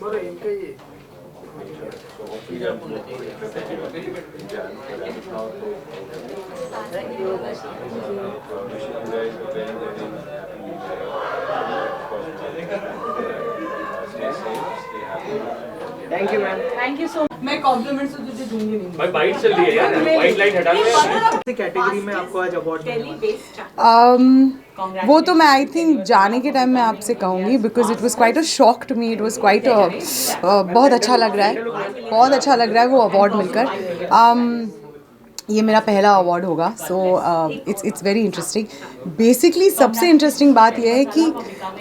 बरं इनका ये So hopefully that will in Jan. Thank you. Wishing you guys a very very happy New Year. Of course, stay safe, stay happy. Thank you ma'am. Thank you so much. मैं compliments तो तुझे दूंगी नहीं। भाई white चल रही है यार, वाइट लाइट हटा दो। कैटेगरी में आपको आज अवार्ड वो तो मैं आई थिंक जाने के टाइम मैं आपसे कहूँगी because it was quite a shock to me, it was quite बहुत अच्छा लग रहा है, बहुत अच्छा लग रहा है वो अवार्ड मिलकर। ये मेरा पहला अवार्ड होगा, so it's very interesting. Basically सबसे इंटरेस्टिंग बात यह है कि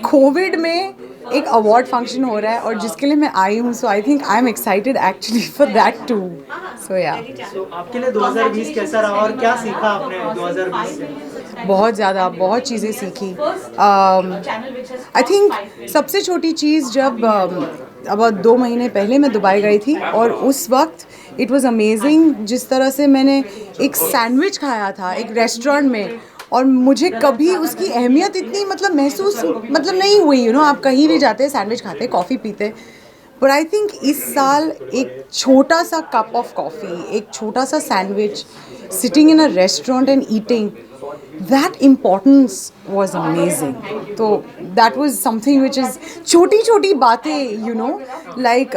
कोविड में एक अवार्ड फंक्शन हो रहा है और जिसके लिए मैं आई हूँ, so I think I am excited actually for that too. So या आपके लिए 2020 कैसा रहा और क्या सीखा आपने 2020 से? बहुत ज़्यादा, बहुत चीज़ें सीखी। आई थिंक सबसे छोटी चीज़ जब अब 2 महीने पहले मैं दुबई गई थी और उस वक्त इट वाज अमेजिंग जिस तरह से मैंने एक सैंडविच खाया था एक रेस्टोरेंट में, और मुझे कभी उसकी अहमियत इतनी महसूस नहीं हुई। यू नो, आप कहीं भी जाते सैंडविच खाते, कॉफ़ी पीते, बट आई थिंक इस साल एक छोटा सा कप ऑफ कॉफ़ी, एक छोटा सा sandwich, sitting in a restaurant and eating, that importance was amazing. तो that was something which is छोटी बातें, you know, like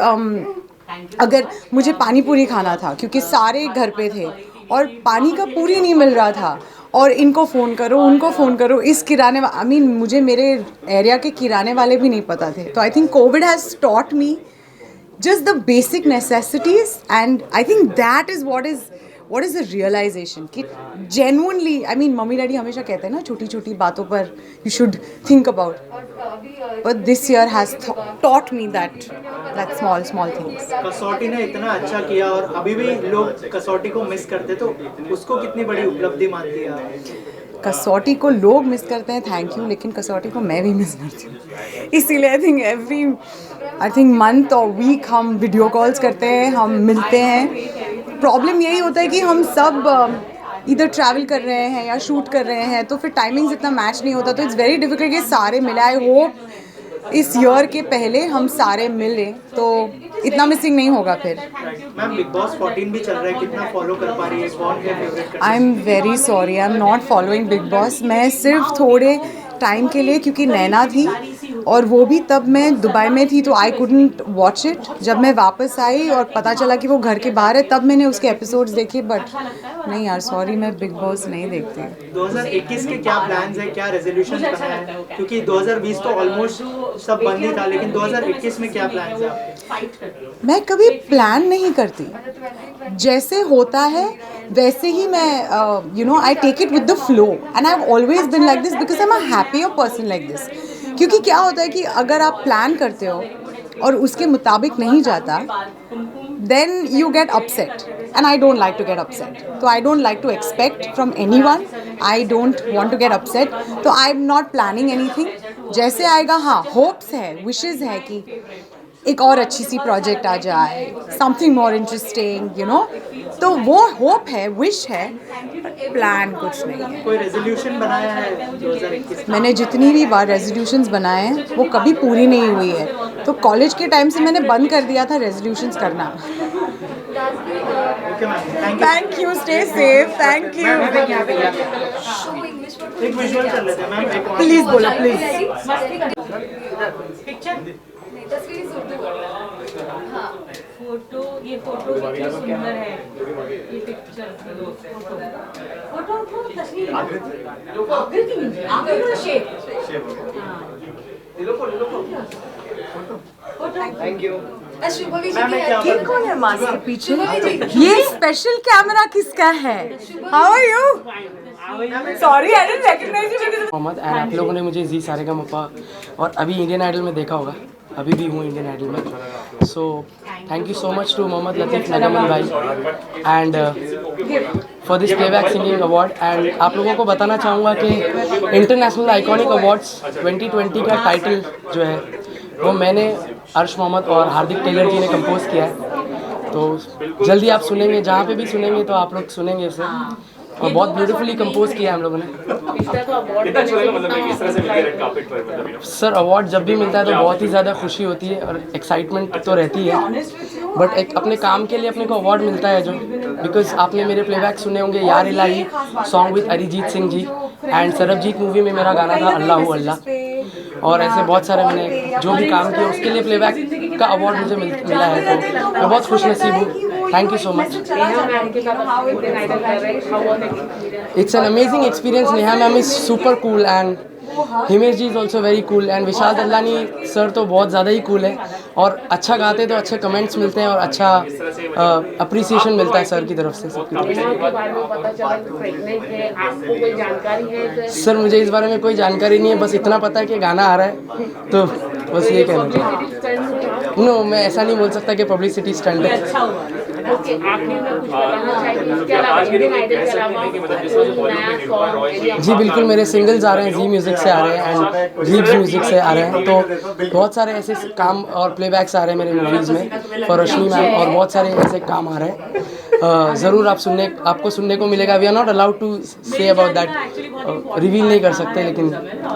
अगर मुझे पानी पूरी खाना था क्योंकि सारे घर पे थे और पानी का पूरी नहीं मिल रहा था, और इनको फ़ोन करो उनको फ़ोन करो, इस किराने आई मीन मुझे मेरे एरिया के किराने वाले भी नहीं पता थे। तो I think Covid has taught me just the basic necessities, and I think that is what is the realization कि genuinely, I mean mummy daddy हमेशा कहते हैं ना छोटी छोटी बातों पर you should think about, but this year has taught me that small things. कसौटी ने इतना अच्छा किया और अभी भी लोग कसौटी को मिस करते, तो उसको कितनी बड़ी उपलब्धि मानती है आप? कसौटी को लोग मिस करते हैं, थैंक यू, लेकिन कसौटी को मैं भी मिस करती हूँ। इसीलिए आई थिंक मंथ और वीक हम वीडियो कॉल्स करते हैं, हम मिलते हैं। प्रॉब्लम यही होता है कि हम सब इधर ट्रैवल कर रहे हैं या शूट कर रहे हैं, तो फिर टाइमिंग्स इतना मैच नहीं होता, तो इट्स वेरी डिफिकल्ट कि सारे मिले। आई होप इस ईयर के पहले हम सारे मिले तो इतना मिसिंग नहीं होगा फिर। मैम बिग बॉस 14 भी चल रहा है, कितना फॉलो कर पा रही है, कौन है favourite? I am very sorry, I am not following big boss. मैं सिर्फ थोड़े टाइम के लिए, क्योंकि नैना थी और वो भी तब मैं दुबई में थी, तो आई कुडंट वॉच इट। जब मैं वापस आई और पता चला कि वो घर के बाहर है, तब मैंने उसके एपिसोड्स देखे, बट नहीं यार सॉरी, मैं बिग बॉस नहीं देखती। 2021 के क्या प्लान्स है, क्या रेजोल्यूशन बनाया है? क्योंकि 2020 तो ऑलमोस्ट सब बंद ही था, लेकिन 2021 में क्या प्लान्स है आपके? मैं कभी प्लान नहीं करती, जैसे होता है वैसे ही मैं you know I take it with the flow, and I have always been like this because I am a happier person like this. क्योंकि क्या होता है कि अगर आप प्लान करते हो और उसके मुताबिक नहीं जाता, then you get upset, and I don't like to get upset. So I don't like to expect from anyone. I don't want to get upset. So I'm not planning anything. जैसे आएगा, हाँ होप्स है, wishes है कि एक और अच्छी सी project आ जाए, something more interesting, you know, तो वो होप है, विश है, प्लान कुछ नहीं है। कोई रेजोल्यूशन बनाया है 2021 में? मैंने जितनी भी बार रेजोल्यूशंस बनाए हैं वो कभी पूरी नहीं हुई है, तो कॉलेज के टाइम से मैंने बंद कर दिया था रेजोल्यूशंस करना। Okay ma'am, thank you, stay safe, thank you. एक विजुअल कर लेते हैं मैम, प्लीज बोलो प्लीज। फोटो, ये फोटो कितनी सुंदर है, ये पिक्चर, फोटो तस्वीर आगे शेप। Thank you. ये कौन है मास्क के पीछे? ये स्पेशल कैमरा किसका है? How are you? Sorry, I didn't recognise you. Mohammed, and आप लोगों ने मुझे जी सारेगामापा और अभी इंडियन आइडल में देखा होगा, अभी भी हूँ इंडियन आइडल में। So thank you so much to Mohammad Latif Nagman भाई and for this playback singing award. And आप लोगों को बताना चाहूँगा कि इंटरनेशनल आइकॉनिक अवार्ड्स 2020 का टाइटल जो है वो मैंने, अर्श मोहम्मद और हार्दिक टेलर जी ने कंपोज किया है। तो जल्दी आप सुनेंगे, जहाँ पे भी सुनेंगे तो आप लोग सुनेंगे इसे। और बहुत ब्यूटीफुली कंपोज किया हम लोगों ने। कितना अच्छा लगा मतलब इस तरह से मिलके रेड कार्पेट पर मतलब सर अवार्ड जब भी मिलता है तो बहुत ही ज़्यादा खुशी होती है और एक्साइटमेंट तो रहती है, बट एक अपने काम के लिए अपने को अवार्ड मिलता है जो, बिकॉज आपने मेरे प्लेबैक सुने होंगे यार Ilahi song with Arijit Singh ji, and Sarbjit movie में मेरा गाना था अल्लाह हू अल्लाह, और ऐसे बहुत सारे मैंने जो भी काम किया उसके लिए प्लेबैक का अवार्ड मुझे मिला है, तो मैं बहुत खुश नसीब हूँ। Thank you so much. It's an amazing experience. Neha ma'am is super cool and Himesh ji is also very cool and Vishal Dadlani sir तो बहुत ज़्यादा ही कूल है, और अच्छा गाते तो अच्छे कमेंट्स मिलते हैं और अच्छा अप्रिसिएशन मिलता है सर की तरफ से, सबकी तरफ से। सर मुझे इस बारे में कोई जानकारी नहीं है, बस इतना पता है कि गाना आ रहा है, तो बस ये कहना। नो, मैं ऐसा नहीं बोल सकता कि पब्लिसिटी स्टंट है। जी बिल्कुल, मेरे सिंगल्स आ रहे हैं, जी म्यूज़िक से आ रहे हैं एंड ड्रीम्स म्यूज़िक से आ रहे हैं, तो बहुत सारे ऐसे काम और प्लेबैक्स आ रहे हैं मेरे मूवीज़ में फॉर रश्मि मैम, और बहुत सारे ऐसे काम आ रहे हैं। ज़रूर आपको सुनने को मिलेगा। We are not allowed to say about that, reveal नहीं कर सकते, लेकिन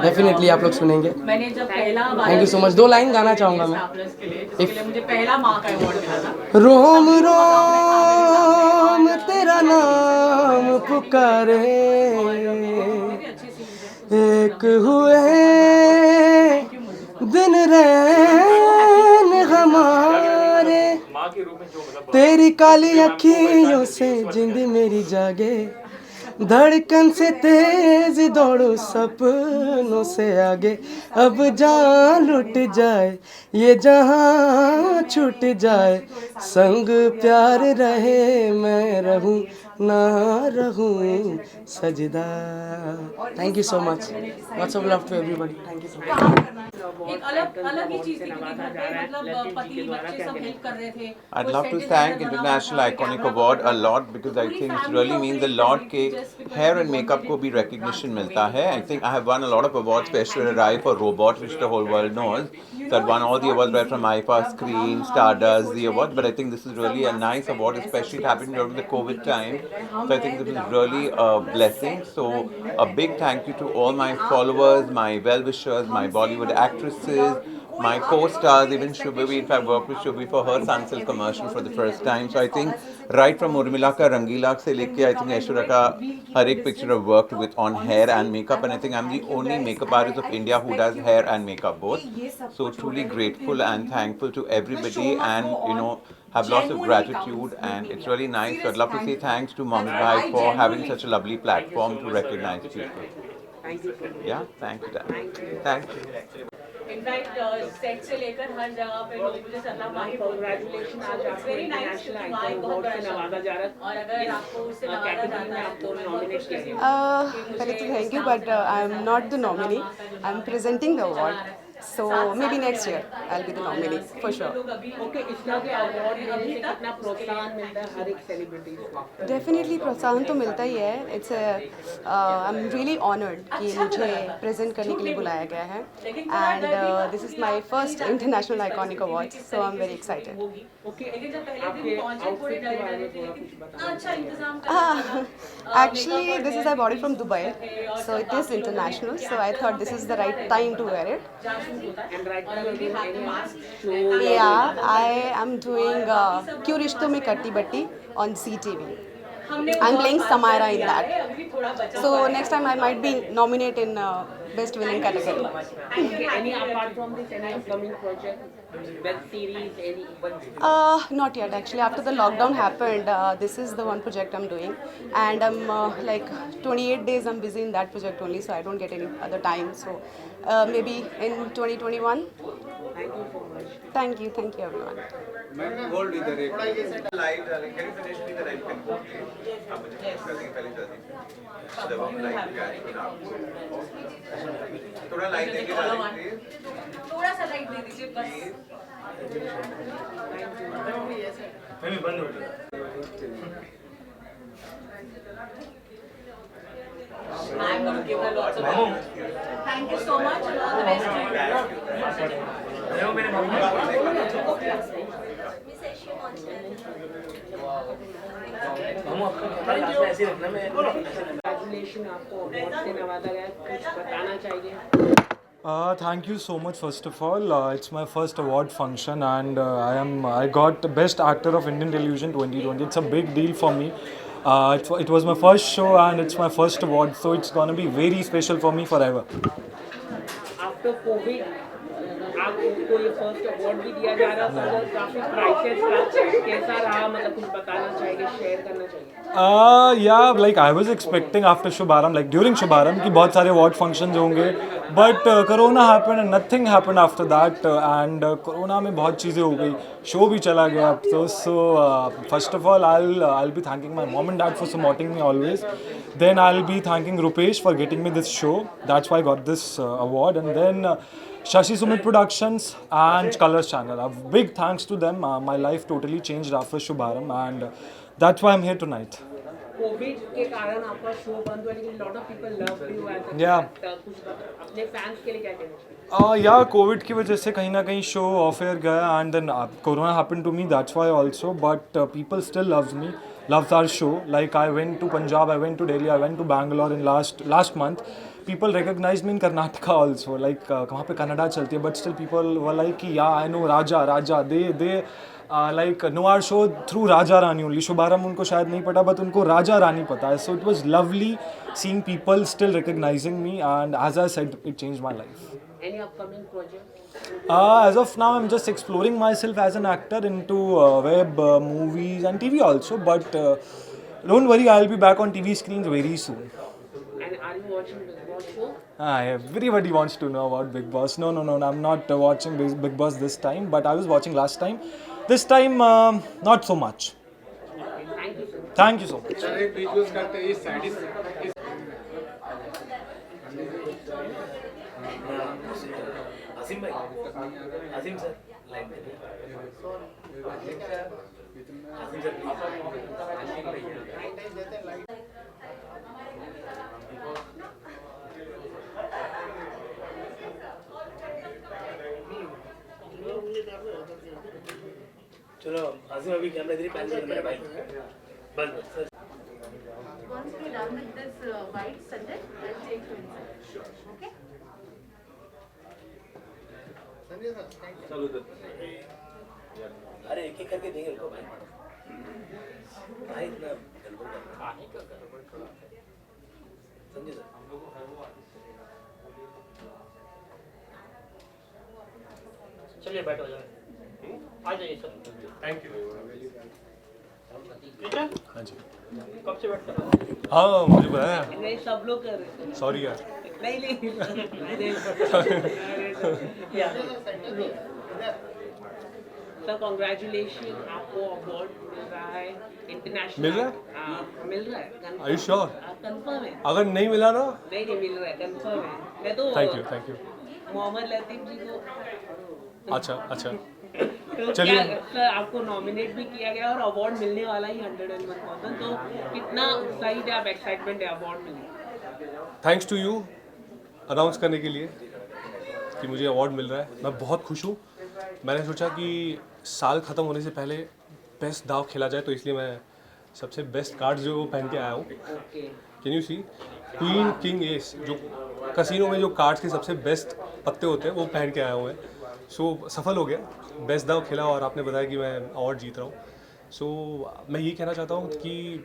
डेफिनेटली आप लोग सुनेंगे। Thank you so much. 2 line गाना चाहूँगा मैं। रोम रोम तेरा नाम पुकारे, एक हुए दिन रैन हमारे, तेरी काली अखियों से जिंद मेरी जागे, धड़कन से तेज दौड़ो सपनों से आगे, अब जान लुट जाए ये जहां छूट जाए, संग प्यार रहे मैं रहूं ना रहूं सजदा। Thank you so much. Lots of love to everybody. Thank you so much. एक अलग ही चीज थी, क्योंकि घर पे मतलब पति बच्चे सब हेल्प कर रहे थे। I'd love to thank International Iconic Award a lot because I think it really means a lot कि hair and makeup को भी recognition मिलता है. I think I have won a lot of awards, especially Rai for Robot, which the whole world knows. So I've won all the awards right from IFA, Screen, Stardust, the awards. But I think this is really a nice award, especially it happened during the COVID time. So I think this is really a blessing. So a big thank you to all my followers, my well-wishers, my Bollywood actresses, my co-stars, even Shubhavi. In fact, I worked with Shubhavi for her Sunsilk commercial for the first time. So I think right from Urmila ka Rangila se leke, I think Aishwarya ka har ek picture I've worked with on hair and makeup, and I think I'm the only makeup artist of India who does hair and makeup both. So truly grateful and thankful to everybody, and have lots of gratitude, and it's really nice. So I'd love to say thanks to Mommy Bhai for having such a lovely platform to recognize people. Thank you so much. Yeah, thank you. Thank you. In fact set से लेकर हर जगह पे लोग मुझे सलाम भाई Congratulations, आज आपको वेरी नाइस, इंटरनेशनल क्योंकि वहाँ एक आइकॉन बहुत अवार्ड से बड़ा नवाजा जा रहा है। और अगर आपको उससे नवाजा जाता है तो मैं बहुत खुश नसीब हूँ। पहले तो thank you, but I am not the nominee, I am presenting the award, so maybe next year I'll be the nominee for sure. Okay, इस तरह के अवार्ड मिलने से कितना प्रोत्साहन मिलता है हर एक सेलिब्रिटी को? डेफिनेटली प्रोत्साहन तो मिलता ही है. It's I am really honoured कि मुझे प्रेजेंट करने के लिए बुलाया गया है, and this is my first international iconic award, so I am very excited. Okay, आपके आउटफिट के बारे में थोड़ा कुछ बताओ. अच्छा इंतजाम Actually, this is I bought it from Dubai, so it is international. So I thought this is the right time to wear it. And right now you're doing any Yeah, I am doing Kyun Rishton Mein Katti Batti on CTV. I'm playing Samaira in that. So next time I might be nominated in Best Villain category. Okay, any apart from this, any upcoming project, web series, any? Not yet actually. After the lockdown happened, this is the one project I'm doing, and I'm like 28 days I'm busy in that project only, so I don't get any other time. So maybe in 2021. Thank you so much. Thank you everyone. Hold इधर एक light, can you finish me the light pen? आप मुझे करने पहले जल्दी जब हम light का थोड़ा लाइट देंगे प्लीज, थोड़ा सा लाइट दे दीजिए बस. नहीं बंद हो गया. I'm going to give her lots of love. Thank you so much and all the best to you. देखो मेरे mummy Miss Ashi wants to. Congratulations आपको अवार्ड से नवाजा गया, कुछ बताना चाहिए? Thank you so much. First of all, it's my first award function, and I got Best Actor of Indian Television 2020. It's a big deal for me. It was my first show, and it's my first award, so it's gonna be very special for me forever. After COVID, आपको ये first award भी दिया जा रहा था, काफी prices का कैसा रहा, मतलब कुछ बताना चाहिए, शेयर करना चाहिए? Yeah, like I was expecting after Shubharam, like during Shubharam, कि बहुत सारे award functions होंगे, but Corona happened and nothing happened after that, and Corona में बहुत चीज़ें हो गई, show भी चला गया अब तो, so first of all I'll be thanking my mom and dad for supporting me always, then I'll be thanking Rupesh for getting me this show, that's why I got this award, and then Shashi Sumit Productions and Colors Channel. A big thanks to them. My life totally changed after Shubharam, and that's why I'm here tonight. Covid के कारण आपका show बंद हुआ, लेकिन lot of people love you as a Yeah. कुछ अपने fans के लिए क्या कहना चाहिए? Yeah, COVID की वजह से कहीं ना कहीं शो ऑफ एयर गया, and then Corona happened to me. That's why also. But people still loves me, loves our show. Like I went to Punjab, I went to Delhi, I went to Bangalore in last month. People recognized me in Karnataka also. Like वहाँ पे कन्नड़ा चलती है, but still people were like कि yeah, I know Raja. They like know our show through Raja Rani only. Shubharam उनको शायद नहीं पता, but उनको Raja Rani पता है. So it was lovely seeing people still recognizing me, and as I said, it changed my life. Any upcoming project? As of now, I'm just exploring myself as an actor into web, movies and TV also. But don't worry, I'll be back on TV screens very soon. And are you watching Big Boss show? Everybody wants to know about Big Boss. No, I'm not watching Big Boss this time, but I was watching last time. This time, not so much. Thank you, sir. Thank you so much. Asim भाई, Asim sir, line में Asim sir चलो आसिम अभी camera इधर ही pan कर मेरा भाई बस Once we're done with this white subject, I'll take you inside. Okay? चलो तो अरे एक एक करके देंगे उनको भाई भाई इतना गड़बड़ समझे सर चलिए बैठो जाओ आ जाइए सर थैंक यू हाँ जी. कब से बैठते हो हाँ, मुझे बताया. नहीं सब लोग कर रहे हैं. Sorry यार. नहीं सर कॉन्ग्रेचुलेशन, आपको अवार्ड मिल रहा है इंटरनेशनल. मिल रहा है? मिल रहा है. Are you sure? कंफर्म है? अगर नहीं मिला ना. नहीं मिल रहा है, कंफर्म है. मैं तो Thank you. मोहम्मद लतीफ जी को अच्छा. तो चलिए. क्या सर आपको नॉमिनेट भी किया गया और अवार्ड मिलने वाला ही 101,000, तो कितना उत्साहित है आप, एक्साइटमेंट है अवार्ड मिलने? थैंक्स टू यू अनाउंस करने के लिए कि मुझे अवार्ड मिल रहा है. मैं बहुत खुश हूँ. मैंने सोचा कि साल ख़त्म होने से पहले बेस्ट दाव खेला जाए, तो इसलिए मैं सबसे बेस्ट कार्ड जो पहन के आया हूँ. Can you see queen king ace, जो कसिनो में जो कार्ड्स के सबसे बेस्ट पत्ते होते हैं वो पहन के आया हुआ है. सो सफल हो गया, बेस्ट दाव खेला और आपने बताया कि मैं अवार्ड जीत रहा हूँ. सो मैं ये कहना चाहता हूँ कि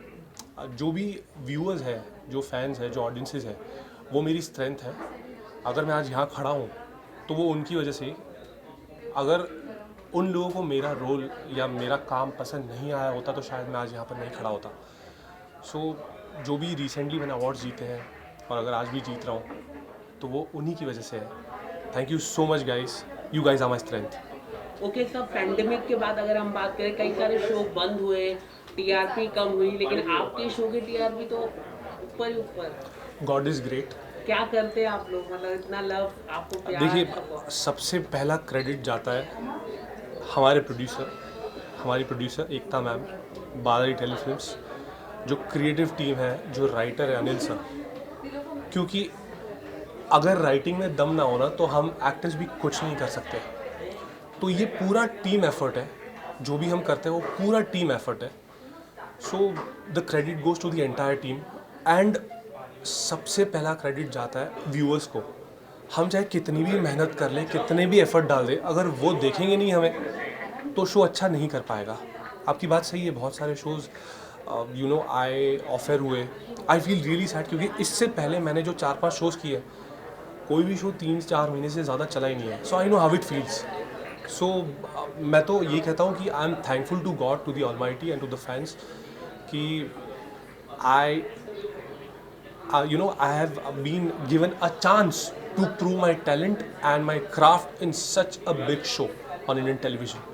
जो भी व्यूअर्स हैं, जो फैंस हैं, जो ऑडियंसेस हैं, वो मेरी स्ट्रेंथ है. अगर मैं आज यहाँ खड़ा हूँ तो वो उनकी वजह से. अगर उन लोगों को मेरा रोल या मेरा काम पसंद नहीं आया होता तो शायद मैं आज यहाँ पर नहीं खड़ा होता. सो जो भी रिसेंटली मैंने अवार्ड्स जीते हैं और अगर आज भी जीत रहा हूँ तो वो उन्हीं की वजह से है. Thank you so much guys, you guys are my strength. Okay sir, pandemic के बाद अगर हम बात करें, कई सारे शो बंद हुए, टीआरपी कम हुई, लेकिन आपके शो की टीआरपी तो ऊपर ही ऊपर. God is great. क्या करते हैं आप लोग, मतलब इतना लव आपको प्यार? देखिए, सबसे पहला क्रेडिट जाता है हमारी प्रोड्यूसर एकता मैम, बालाजी टेलीफिल्म्स, जो क्रिएटिव टीम है, जो राइटर है अनिल सर. क्योंकि अगर राइटिंग में दम ना होना तो हम एक्टर्स भी कुछ नहीं कर सकते. तो ये पूरा टीम एफर्ट है, जो भी हम करते हैं वो पूरा टीम एफर्ट है. So the credit goes to the entire team and सबसे पहला क्रेडिट जाता है व्यूअर्स को। हम चाहे कितनी भी मेहनत कर लें, कितने भी एफर्ट डाल दें, अगर वो देखेंगे नहीं हमें तो शो अच्छा नहीं कर पाएगा। आपकी बात सही है, बहुत सारे shows you know I offer हुए, आई फील रियली सैड, क्योंकि इससे पहले मैंने जो 4-5 शोज़ किए कोई भी शो 3-4 महीने से ज़्यादा चला ही नहीं है। So I know how it feels. So मैं तो ये कहता हूँ कि I am thankful to God, to the Almighty and to the fans कि I you know, I have been given a chance to prove my talent and my craft in such a big show on Indian television.